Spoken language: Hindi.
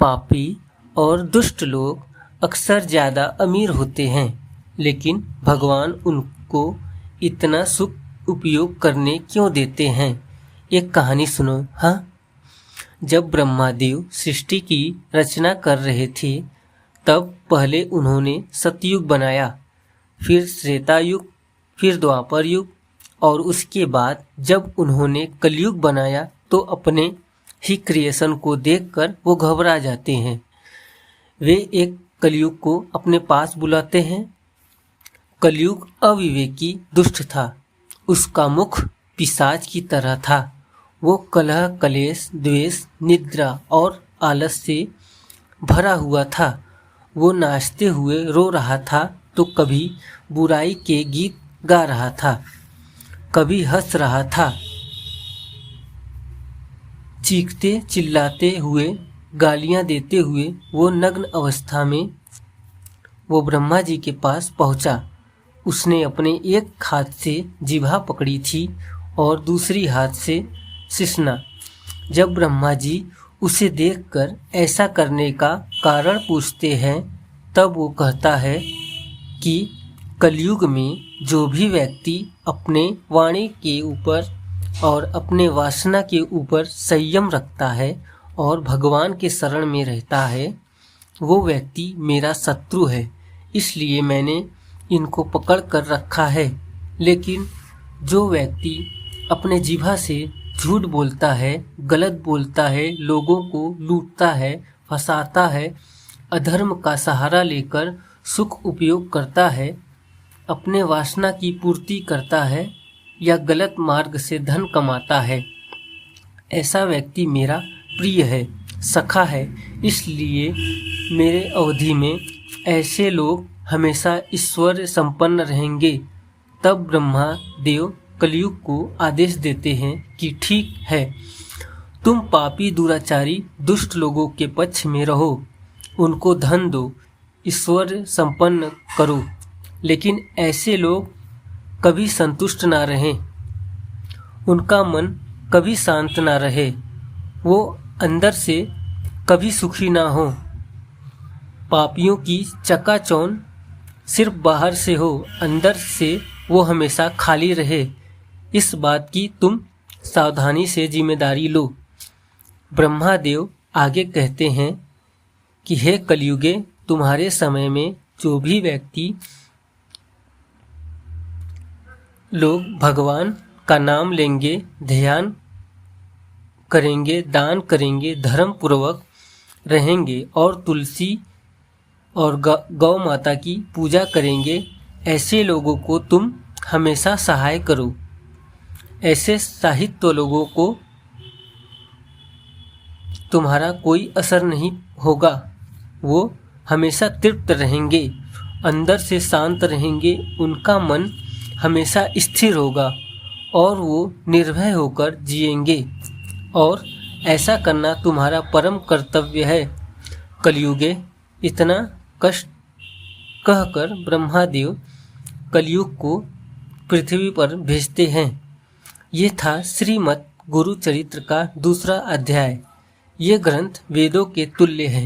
पापी और दुष्ट लोग अक्सर ज़्यादा अमीर होते हैं, लेकिन भगवान उनको इतना सुख उपयोग करने क्यों देते हैं? एक कहानी सुनो। हाँ, जब ब्रह्मादेव सृष्टि की रचना कर रहे थे, तब पहले उन्होंने सतयुग बनाया, फिर त्रेता युग, फिर द्वापर युग, और उसके बाद जब उन्होंने कलयुग बनाया तो अपने ही क्रिएशन को देखकर वो घबरा जाते हैं। वे एक कलयुग को अपने पास बुलाते हैं। कलयुग अविवेकी दुष्ट था, उसका मुख पिशाच की तरह था। वो कलह, कलेश, द्वेष, निद्रा और आलस से भरा हुआ था। वो नाचते हुए रो रहा था तो कभी बुराई के गीत गा रहा था, कभी हंस रहा था। चीखते चिल्लाते हुए, गालियां देते हुए वो नग्न अवस्था में वो ब्रह्मा जी के पास पहुंचा। उसने अपने एक हाथ से जिह्वा पकड़ी थी और दूसरी हाथ से सिसना। जब ब्रह्मा जी उसे देखकर ऐसा करने का कारण पूछते हैं, तब वो कहता है कि कलयुग में जो भी व्यक्ति अपने वाणी के ऊपर और अपने वासना के ऊपर संयम रखता है और भगवान के शरण में रहता है, वो व्यक्ति मेरा शत्रु है। इसलिए मैंने इनको पकड़ कर रखा है। लेकिन जो व्यक्ति अपने जिह्वा से झूठ बोलता है, गलत बोलता है, लोगों को लूटता है, फंसाता है, अधर्म का सहारा लेकर सुख उपयोग करता है, अपने वासना की पूर्ति करता है या गलत मार्ग से धन कमाता है, ऐसा व्यक्ति मेरा प्रिय है, सखा है। इसलिए मेरे अवधि में ऐसे लोग हमेशा ईश्वर संपन्न रहेंगे। तब ब्रह्मा देव कलयुग को आदेश देते हैं कि ठीक है, तुम पापी, दुराचारी, दुष्ट लोगों के पक्ष में रहो, उनको धन दो, ईश्वर संपन्न करो। लेकिन ऐसे लोग कभी संतुष्ट ना रहें, उनका मन कभी शांत ना रहे, वो अंदर से कभी सुखी ना हो। पापियों की चकाचौंध सिर्फ बाहर से हो, अंदर से वो हमेशा खाली रहे। इस बात की तुम सावधानी से जिम्मेदारी लो। ब्रह्मादेव आगे कहते हैं कि हे कलयुगे, तुम्हारे समय में जो भी व्यक्ति लोग भगवान का नाम लेंगे, ध्यान करेंगे, दान करेंगे, धर्म पूर्वक रहेंगे और तुलसी और गौ माता की पूजा करेंगे, ऐसे लोगों को तुम हमेशा सहाय करो। ऐसे साहित्य लोगों को तुम्हारा कोई असर नहीं होगा। वो हमेशा तृप्त रहेंगे, अंदर से शांत रहेंगे, उनका मन हमेशा स्थिर होगा और वो निर्भय होकर जिएंगे। और ऐसा करना तुम्हारा परम कर्तव्य है। कलयुगे, इतना कष्ट कहकर ब्रह्मादेव कलयुग को पृथ्वी पर भेजते हैं। ये था श्रीमद् गुरु चरित्र का दूसरा अध्याय। ये ग्रंथ वेदों के तुल्य है।